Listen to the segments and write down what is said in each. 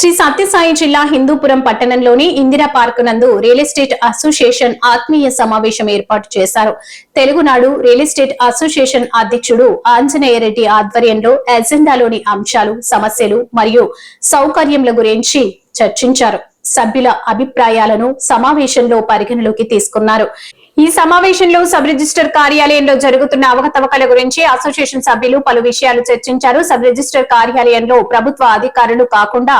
శ్రీ సత్యసాయి జిల్లా హిందూపురం పట్టణంలోని ఇందిరా పార్క్ నందు రియల్ ఎస్టేట్ అసోసియేషన్ ఆత్మీయ సమావేశం ఏర్పాటు చేశారు. తెలుగునాడు రియల్ ఎస్టేట్ అసోసియేషన్ అధ్యక్షుడు ఆంజనేయరెడ్డి ఆధ్వర్యంలో ఎజెండాలోని అంశాలు, సమస్యలు మరియు సౌకర్యముల గురించి చర్చించారు. సభ్యుల అభిప్రాయాలను సమావేశంలో పరిగణలోకి తీసుకున్నారు. ఈ సమావేశంలో సబ్ రిజిస్టర్ కార్యాలయంలో జరుగుతున్న అవకతవకల గురించి అసోసియేషన్ సభ్యులు పలు విషయాలు చర్చించారు. సబ్ రిజిస్టర్ కార్యాలయంలో ప్రభుత్వ అధికారులు కాకుండా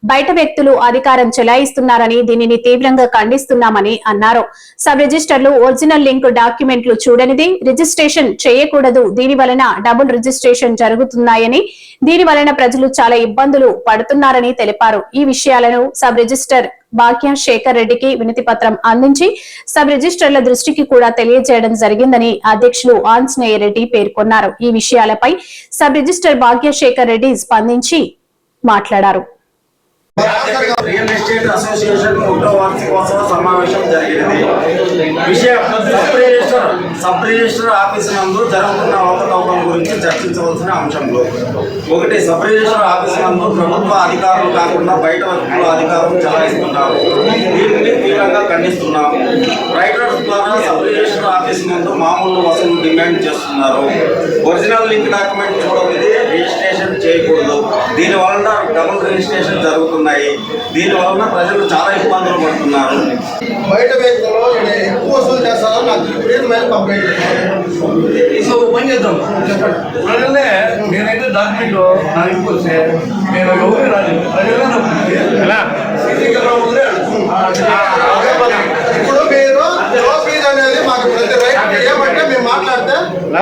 బయట వ్యక్తులు అధికారం చెలాయిస్తున్నారని, దీనిని తీవ్రంగా ఖండిస్తున్నామని అన్నారు. సబ్ రిజిస్టర్లు ఒరిజినల్ లింక్ డాక్యుమెంట్లు చూడనిది, రిజిస్ట్రేషన్ చేయకూడదు, దీని వలన డబుల్ రిజిస్ట్రేషన్ జరుగుతున్నాయని, దీని వలన ప్రజలు చాలా ఇబ్బందులు పడుతున్నారని తెలిపారు. ఈ విషయాలను సబ్ రిజిస్టర్ భాగ్య శేఖర్ రెడ్డికి వినతి పత్రం అందించి సబ్ రిజిస్టర్ల దృష్టికి కూడా తెలియజేయడం జరిగిందని అధ్యక్షులు ఆంజనేయ రెడ్డి పేర్కొన్నారు. ఈ విషయాలపై సబ్ రిజిస్టర్ భాగ్య శేఖర్ రెడ్డి స్పందించి మాట్లాడారు. రియల్ ఎస్టేట్ అసోసియేషన్ 1వ వార్షికోత్సవ సమావేశం జరిగింది. విషయం సబ్ రిజిస్టర్ ఆఫీసు నందు జరుగుతున్న అవకతవకల గురించి చర్చించవలసిన అంశంలో ఒకటి, సబ్ రిజిస్టర్ ఆఫీసు నందు ప్రభుత్వ అధికారులు కాకుండా బయట వ్యక్తుల అధికారం చెలాయిస్తున్నారు. దీనిని తీవ్రంగా ఖండిస్తున్నాం. రైటర్స్ ద్వారా సబ్ రిజిస్టర్ ఆఫీసు నందు మామూలు వసూలు డిమాండ్ చేస్తున్నారు. ఒరిజినల్ లింక్ డాక్యుమెంట్ చూడనిది, రిజిస్ట్రేషన్ చేయకూడదు, దీని వలన డబుల్ రిజిస్ట్రేషన్ జరుగుతుంది. దీని వలన ప్రజలు చాలా ఇబ్బందులు పడుతున్నారు. బయట వ్యక్తులు ఎక్కువ వసూలు చేస్తారో నాకు కంప్లైంట్ పని చేద్దాం. నేనైతే డాక్యుమెంట్ నాకు ఇంకొస్తే నేను ఎవరు రాలేదు. ఇప్పుడు మీరు లో ఫీజ్ అనేది మాకు ప్రతి రైట్ ఏమంటే మేము మాట్లాడితే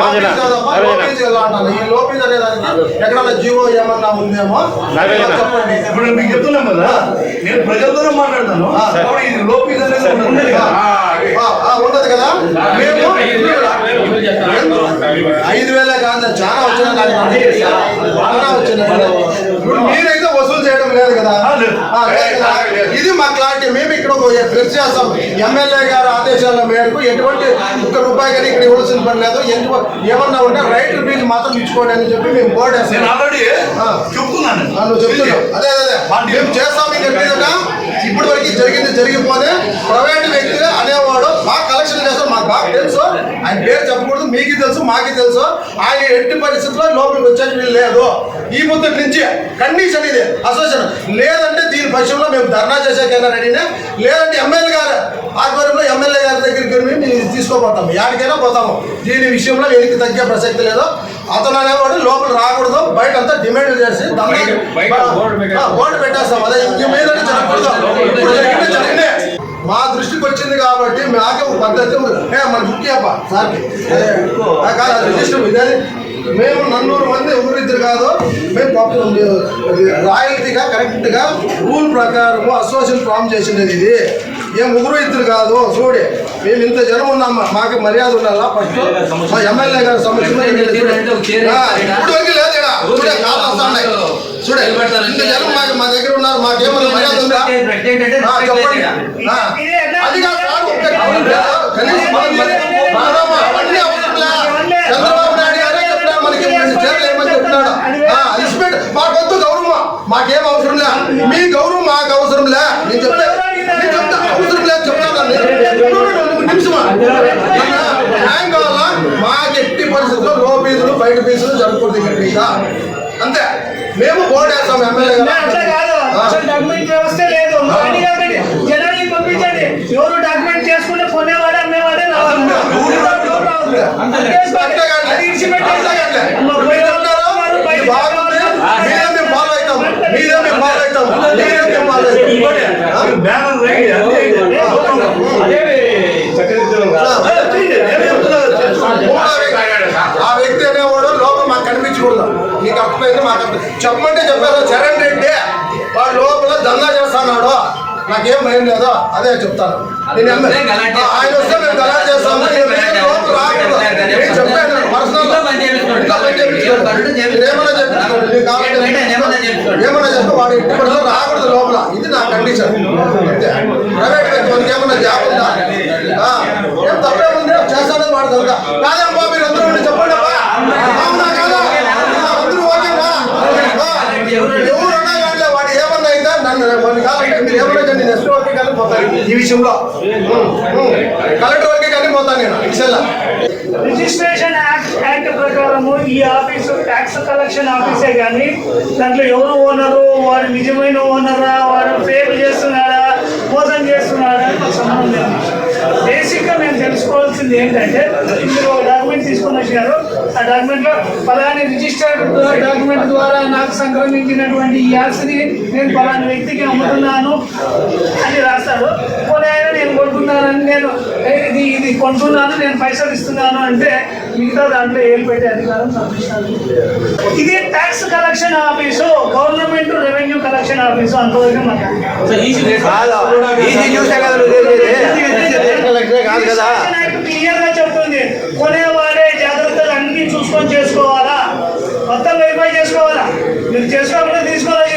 అంటాను. ఈ లో ఫీజ్ అనే దానికి ఎక్కడన్నా జీవో ఏమన్నా ఉందేమో చెప్పండి. ఇప్పుడు మీకు చెప్తున్నాం కదా, నేను ప్రజలతోనే మాట్లాడతాను. ఇది లో ఫీజ్ అనేది ఉండదు కదా. మేము 5,000 కాదు, చాలా వచ్చినాయి. మీరైతే వసూలు చేయడం లేదు కదా. ఇది మా క్లారిటీ. మేము ఇక్కడ ప్రెస్ చేస్తాం. ఎమ్మెల్యే గారి ఆదేశాల మేరకు ఎటువంటి ₹1 కానీ ఇక్కడ ఇవ్వాల్సిన పని లేదు. ఏమన్నా ఉంటే రైట్ బిల్ మాత్రం ఇచ్చుకోండి అని చెప్పి మేము బోర్డు వేస్తాం. చెప్తున్నాను చెప్తున్నాం. అదే మేము చేస్తాం. ఇప్పుడు వరకు జరిగింది జరిగిపోతే ప్రైవేట్ వ్యక్తి అనేవాడు బాగా కలెక్షన్ చేస్తాడు. మాకు బాగా తెలుసు. ఆయన పేరు చెప్పకూడదు, మీకు తెలుసు, మాకు తెలుసు. ఆయన ఎట్టి పరిస్థితుల్లో లోపలికి వచ్చేది లేదు. ఈ ముద్దటి నుంచి కండిషన్ ఇది అసోసియేషన్. లేదంటే దీని పక్షంలో మేము ధర్నా చేసేకైనా రెడీనే. లేదంటే ఎమ్మెల్యే గారు ఆధ్వర్యంలో ఎమ్మెల్యే గారి దగ్గరికి మేము తీసుకోపోతాము. ఎక్కడికైనా పోతాము. దీని విషయంలో వెనక్కి తగ్గే ప్రసక్తి లేదు. అతను అనేవాడు లోపల రాకూడదు, బయట అంతా డిమాండ్ చేసి బోర్డు పెట్టేస్తాం. అదే ఇంక మీద జరగకూడదు. మా దృష్టికి వచ్చింది కాబట్టి మాకే పద్ధతి మన ముఖ్యప్ప సార్కి రిజిస్టర్ ఇదే. మేము 400 మంది ఒకరిద్దరు కాదు. మేము రాయల్టీగా కరెక్ట్గా రూల్ ప్రకారం అసోసియేషన్ ఫామ్ చేసినది. ఇది ఏం ముగ్గురు ఇద్దరు కాదు. చూడే మేము ఇంత జనం ఉన్నాం, మాకు మర్యాద ఉండాలా. ఫస్ట్ మా ఎమ్మెల్యే గారి సమస్య చూడే ఇంత జనం మా దగ్గర ఉన్నారు. మాకేమన్నా మర్యాద ఉందా చెప్పండి. అది చంద్రబాబు నాయుడు గారే చెప్తాడు మనకి ఏమని చెప్తున్నాడు. మాకొద్దు గౌరవం, మాకేం అవసరం లే. మీ గౌరవం మాకు అవసరం లే. నేను చెప్తా అవసరం లేదు చెప్తాను. న్యాయం కావాలా? మాకు ఎట్టి పరిస్థితుల్లో లో ఫీజులు బయట ఫీజులు జరగకూడదు ఇక్కడ మీద. అంతే. మేము బోర్డు వేస్తాం. ఎమ్మెల్యే డాక్యుమెంట్ వ్యవస్థ లేదు. జనానికి పంపించండి. ఎవరు డాక్యుమెంట్ చేసుకుంటే కొనేవాడే అమ్మేవాడే ఆ వ్యక్తి అనేవాడు లోపల మాకు కనిపించకూడదు. నీకు అర్థమైంది. మాకు చెప్పమంటే చెప్పారు. చరణ్ రెడ్డి వాడు లోపల దందా చేస్తున్నాడు. నాకేం భయం లేదు. అదే చెప్తాను. ఆయన వస్తే మేము గలా చేస్తాము. చెప్పాను పర్సనల్ ఏమన్నా చెప్పి వాడు ఎట్టి పరిస్థితుల్లో రాకూడదు లోపల. ఇది నా కండిషన్. ప్రైవేట్ వ్యక్తులకి ఏమన్నా జాబ్ ఉందా? ఏం తప్పే ఉంది చేస్తానని వాడు కనుక కాదమ్మా. మీరు అందరూ ఉండి చెప్పండి అమ్మా. అవునా కాదా? అందరూ ఓకేనా? ఎవరు అన్నా కానీ వాడు ఏమన్నా అయితే నన్ను విషయంలో కలెక్టర్ వరకే కానీ పోతాను నేను ఇట్లా రిజిస్ట్రేషన్ యాక్ట్ ప్రకారము ఈ ఆఫీసు ట్యాక్స్ కలెక్షన్ ఆఫీసే కానీ దాంట్లో ఎవరు ఓనరు, వాడు నిజమైన ఓనరా, వాడు ఫేక్ చేస్తున్నారా, మోసం చేస్తున్నారా నాకు సంబంధం లేదు. బేసిక్గా మేము తెలుసుకోవాల్సింది ఏంటంటే, మీరు ఒక డాక్యుమెంట్ తీసుకొని వచ్చినారు, ఆ డాక్యుమెంట్లో పలాని రిజిస్టర్డ్ డాక్యుమెంట్ ద్వారా నాకు సంక్రమించినటువంటి ఈ ఆస్తిని నేను పలాని వ్యక్తికి అమ్ముతున్నాను అని రాస్తాడు. పోనీ ఆయన నేను కొనుక్కున్నానని, నేను ఇది కొంటున్నాను, నేను పైసలు ఇస్తున్నాను అంటే మిగతా దాంట్లో ఏం పెట్టే అధికారం సంరక్షించాలి. ఇది tax collection office, government revenue collection office, అంతవరకు మాకు క్లియర్ గా చెప్తుంది. కొనేవాడే జాగ్రత్తలు అన్ని చూసుకొని చేసుకోవాలా, మొత్తం వెరిఫై చేసుకోవాలా. మీరు చేసుకోకుండా తీసుకోవాలి.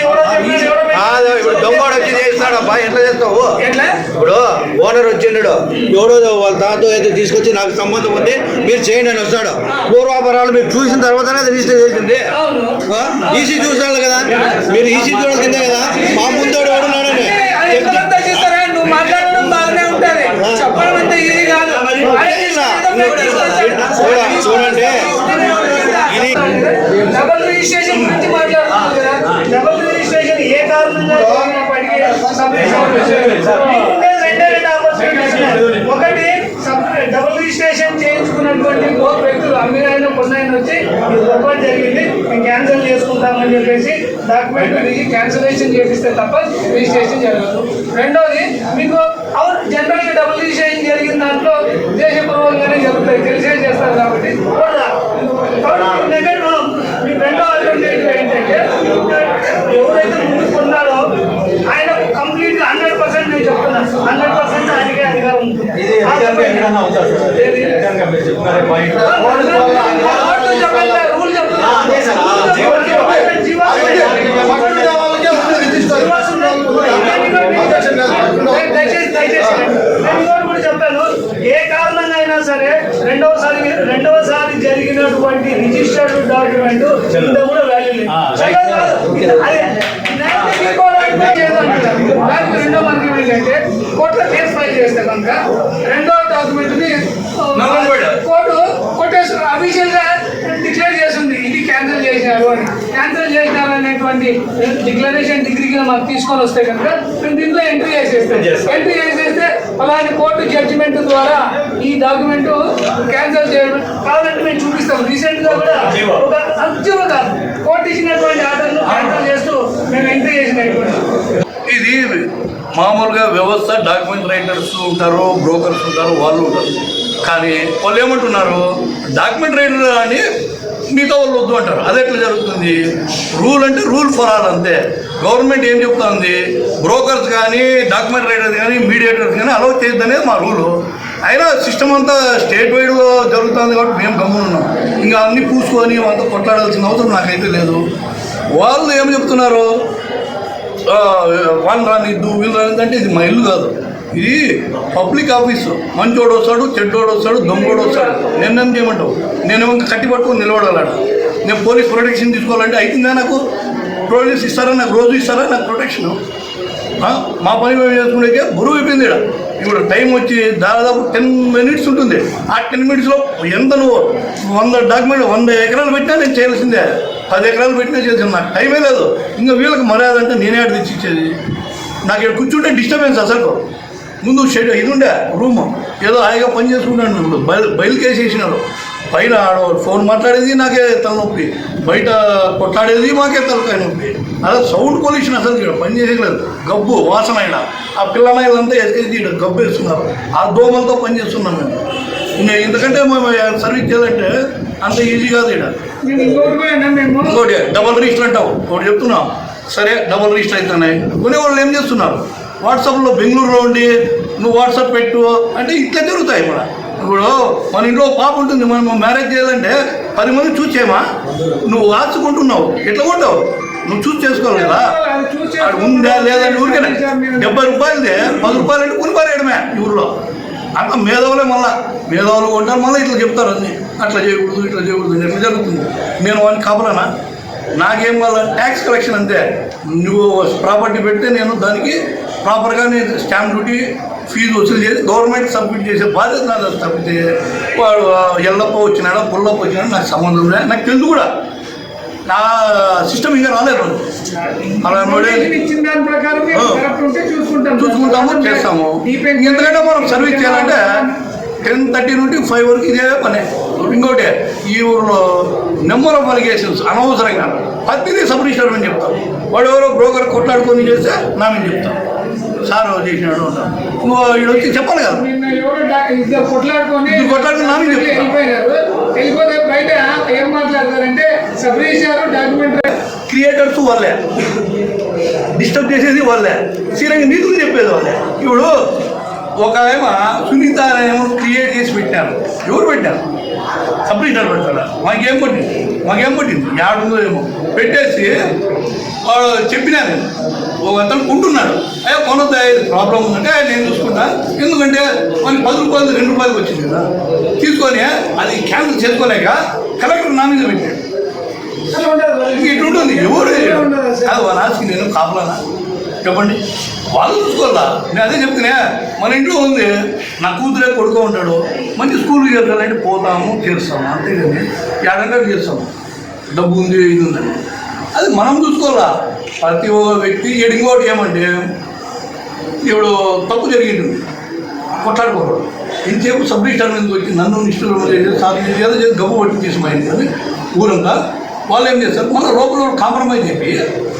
దొంగోడు వచ్చి చేస్తాడబ్బా, ఎట్లా చేస్తావు? ఎట్లా ఇప్పుడు ఓనర్ వచ్చిండు, ఎవడో వాళ్ళ తాత ఏదో తీసుకొచ్చి నాకు సంబంధం ఉంది మీరు చేయండి అని వస్తాడు. పూర్వాపరాలు మీరు చూసిన తర్వాతనే రిజిస్టర్ చేసింది. ఈసీ చూసాడు కదా, మీరు ఈసీ చూడాల్సిందే కదా. మా ముందోడు ఎవడున్నాడని నువ్వు మాట్లాడడం బాగానే ఉంటుంది, చెప్పడం అంత ఈజీ కాదు. చూడండి, ఇది డబుల్ రిజిస్ట్రేషన్ గురించి మాట్లాడుతున్నాం కదా. డబుల్ రిజిస్ట్రేషన్ ఏ కారణంగా రెండు ఆపర్చునిటీస్. ఒకటి డబుల్ రిజిస్ట్రేషన్ చేయించుకున్నటువంటి వ్యక్తులు అమ్మినాయన కొన్నాయన వచ్చి పొరపాటు జరిగింది, మేము క్యాన్సిల్ చేసుకుంటామని చెప్పేసి డాక్యుమెంట్ క్యాన్సిలేషన్ చేపిస్తే తప్ప రిజిస్ట్రేషన్ జరగదు. రెండోది, మీకు జనరల్గా డబుల్ రిజిస్ట్రేషన్ జరిగిన దాంట్లో ఉద్దేశపూర్వకంగానే జరుగుతాయి, తెలిసే చేస్తారు కాబట్టి మీకు రెండో ఆల్టర్నేటివ్ ఏంటంటే, ఎవరైతే ముందు కొన్నాడో ఆయన కంప్లీట్గా 100% నేను చెప్తున్నాను, 100% ఆయనకే అధికారం ఉంటుంది. రూల్ చెప్పాను. ఏ కారణంగా అయినా సరే రెండవసారి జరిగినటువంటి రిజిస్టర్డ్ డాక్యుమెంట్ ఇంత కూడా వాల్యూ లేదు. రెండో మనకి ఏంటంటే కోర్టులో కేసు ఫైల్ చేస్తే కనుక రెండో డాక్యుమెంట్ ని కోర్టు కొట్టేసి అఫీషియల్ గా డిక్లేర్ చేస్తుంది, ఇది క్యాన్సిల్ చేసినారు అని. క్యాన్సిల్ చేసినారు అనేటువంటి డిక్లరేషన్ డిగ్రీగా మాకు తీసుకొని వస్తే కనుక మేము దీంట్లో ఎంట్రీ చేసేస్తాం. ఎంట్రీ చేసేస్తే అలాంటి కోర్టు జడ్జిమెంట్ ద్వారా ఈ డాక్యుమెంట్ క్యాన్సిల్ చేయడం కావాలంటే మేము చూపిస్తాం. రీసెంట్ గా కూడా ఒక అర్జునుగా కోర్టు ఇచ్చినటువంటి ఆర్డర్ను క్యాన్సిల్ చేస్తూ మేము ఎంట్రీ చేసినటువంటి ఇది మామూలుగా వ్యవస్థ. డాక్యుమెంట్ రైటర్స్ ఉంటారు, బ్రోకర్స్ ఉంటారు, వాళ్ళు ఉంటారు. కానీ వాళ్ళు ఏమంటున్నారు, డాక్యుమెంట్ రైటర్ అని మిగతా వాళ్ళు వద్దు అంటారు. అది ఎట్లా జరుగుతుంది? రూల్ అంటే రూల్ ఫర్ ఆల్ అంతే. గవర్నమెంట్ ఏం చెప్తుంది, బ్రోకర్స్ కానీ డాక్యుమెంట్ రైటర్స్ కానీ మీడియేటర్స్ కానీ అలౌ చేయొద్దు అనేది మా రూలు. అయినా సిస్టమ్ అంతా స్టేట్ వైడ్గా జరుగుతుంది కాబట్టి మేము గమ్మున్నాం. ఇంకా అన్నీ పూసుకొని అంతా కొట్లాడాల్సిన అవసరం నాకైతే లేదు. వాళ్ళు ఏం చెప్తున్నారు, వాళ్ళు రానిద్దు వీళ్ళు రానిద్దు. ఇది మా ఇల్లు కాదు, ఇది పబ్లిక్ ఆఫీసు. మంచోడు వస్తాడు, చెడ్డోడు వస్తాడు, దొంగోడు వస్తాడు. నేనేం చేయమంటావు? నేనేమో కట్టి పట్టుకొని నిలబడాలట. నేను పోలీస్ ప్రొటెక్షన్ తీసుకోవాలంటే అవుతుందా? నాకు పోలీస్ ఇస్తారా? నాకు రోజు ఇస్తారా నాకు ప్రొటెక్షను? మా పని మేము చేసుకునే బరువు అయిపోయింది. ఇక్కడ ఇప్పుడు టైం వచ్చి దాదాపు 10 minutes ఉంటుంది. ఆ 10 minutesలో ఎంత నువ్వు 100 డాక్యుమెంట్ 100 ఎకరాలు పెట్టినా నేను చేయాల్సిందే. 10 ఎకరాలు పెట్టినా చేసాను. నాకు టైమే లేదు. ఇంకా వీళ్ళకి మర్యాద అంటే నేనే అటు తెచ్చి ఇచ్చేది. నాకు ఇక్కడ కూర్చుంటే డిస్టర్బెన్స్. అసలు ముందు షెడ్ ఇది ఉండే రూము, ఏదో హాయిగా పని చేసుకుంటాను. ఇప్పుడు బయలుకేసేసినారు. పైన ఫోన్ మాట్లాడేది నాకే తలనొప్పి, బయట కొట్లాడేది మాకే తలకాయ నొప్పి. అలా సౌండ్ పొల్యూషన్ అసలు ఇక్కడ పని చేసేయలేదు. గబ్బు వాసన అయినా ఆ పిల్లనాయలంతా ఎస్కేసి ఇక్కడ గబ్బు వేస్తున్నారు. ఆ దోమలతో పని చేస్తున్నాం మేము. ఇంకా ఇంతకంటే మేము సర్వీస్ చేయాలంటే అంత ఈజీ కాదు. ఇక్కడ ఇంకోటి డబల్ రిజిస్టర్ అంటావు, ఒకటి చెప్తున్నాం. సరే డబల్ రిజిస్టర్ అవుతున్నాయి. కొనేవాళ్ళు ఏం చేస్తున్నారు, వాట్సాప్లో బెంగళూరులో ఉండి నువ్వు వాట్సాప్ పెట్టు అంటే ఇట్లా జరుగుతాయి. కూడా ఇప్పుడు మన ఇంట్లో పాప ఉంటుంది, మనం మ్యారేజ్ చేయాలంటే 10 మంది చూస్ చేయమా? నువ్వు ఆచుకుంటున్నావు, ఎట్లా కొంటావు? నువ్వు చూస్ చేసుకోవాలి కదా. ఉందా లేదంటే ఊరికే 70 రూపాయలదే 10 రూపాయలు అంటే కొనిపారేయడమే. ఈ ఊళ్ళో అంత మేధావులే, మళ్ళీ మేధావులు కొంటారు, మళ్ళీ ఇట్లా చెప్తారు అన్నీ. అట్లా చేయకూడదు, ఇట్లా చేయకూడదు, ఎట్లా జరుగుతుంది? నేను వాడిని కాపరానా? నాకేం కావాలి? ట్యాక్స్ కలెక్షన్ అంతే. నువ్వు ప్రాపర్టీ పెడితే నేను దానికి ప్రాపర్గా నేను స్టాంప్ డ్యూటీ ఫీజు వసూలు చేసి గవర్నమెంట్ సబ్మిట్ చేసే బాధ్యత నాది తప్పితే వాడు ఎల్లప్ప వచ్చినాడా పుల్లప్ప వచ్చినాడా నాకు సంబంధం లేదు. నాకు తెలుసు కూడా, నా సిస్టమ్ ఇంకా రాలేదు. అలా ఇచ్చిన దాని ప్రకారం చూసుకుంటాము, చేస్తాము. ఎందుకంటే మనం సర్వీస్ చేయాలంటే 10:30 నుండి 5 వరకు ఇదే పనే. ఇంకోటి ఈ ఊరిలో నెంబర్ ఆఫ్ అలిగేషన్స్ అనవసరంగా ప్రతిదీ సబ్ రిజిస్టర్ అని చెప్తాం. వాడు ఎవరో బ్రోకర్ కొట్లాడుకొని చేస్తే నా మీద చెప్తాం, సార్ చేసినాడు అంటాం. నువ్వు వీడు వచ్చి చెప్పాలి కదా, కొట్లాడుకొని నా మీద చెప్తాను. వెళ్ళిపోతే బయట ఏం మాట్లాడతారంటే సబ్ రిజిస్టర్ డాక్యుమెంట్ క్రియేటర్స్ వాళ్ళే, డిస్టర్బ్ చేసేది వాళ్ళే, సీరంగా నీతులు చెప్పేది వాళ్ళే. ఇప్పుడు ఒక ఏమో సునీత ఏమో క్రియేట్ చేసి పెట్టారు. ఎవరు పెట్టారు? సబ్ రిజిస్టర్ పెట్టారా? మాకేం పట్టింది ఏడుందో ఏమో పెట్టేసి వాడు చెప్పినా నేను ఒక అతను కొంటున్నాడు. అయ్యా కొనొద్దా, ప్రాబ్లం ఉందంటే నేను చూసుకుంటా, ఎందుకంటే మనకి 10 రూపాయలు 2 రూపాయలకి వచ్చింది కదా, తీసుకొని అది క్యాన్సిల్ చేసుకోలేక కలెక్టర్ నా మీద పెట్టాడు. ఇట్లుంటుంది. ఎవరు కాదు వాళ్ళ ఆస్తి నేను కాపలానా చెప్పండి, వాళ్ళు చూసుకోవాలా. నేను అదే చెప్తున్నా, మన ఇంట్లో ఉంది, నా కూతురే కొడుకు ఉంటాడు, మంచి స్కూల్కి వెళ్తానంటే పోతాము చేస్తాము, అంతేగాని ఏడంటే చేస్తాము, డబ్బు ఉంది ఇది ఉందని అది మనం చూసుకోవాలా. ప్రతి ఒక్క వ్యక్తి ఇంకోటి ఏమంటే ఇప్పుడు తప్పు జరిగింది కొట్లాడుకోకూడదు. ఇంతసేపు సబ్ రిజిస్టర్ మీద వచ్చి నన్ను నిష్ఠూరం చేసి ఏదో చేసి గబ్బు పట్టి తీసుకుపోయింది అని ఊరంతా వాళ్ళు ఏం చేస్తారు, మన లోపల కాంప్రమైజ్ చెప్పి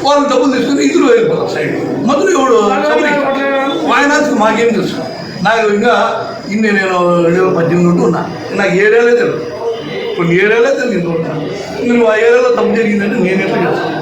వాళ్ళు డబ్బులు తీసుకుని ఇద్దరు వెళ్ళిపోతారు సైడ్. మొదలు ఇప్పుడు వాయనాథ్కి మాకేం తెలుసు, నాకు ఇంకా ఇన్ని నేను 2018 నుండి ఉన్నా, నాకు ఏరియాలే తెలియదు, కొన్ని ఏరియాలే తెలియదు. మీరు ఆ ఏరియాలో తప్పు జరిగిందంటే నేను ఎట్లా చేస్తాను?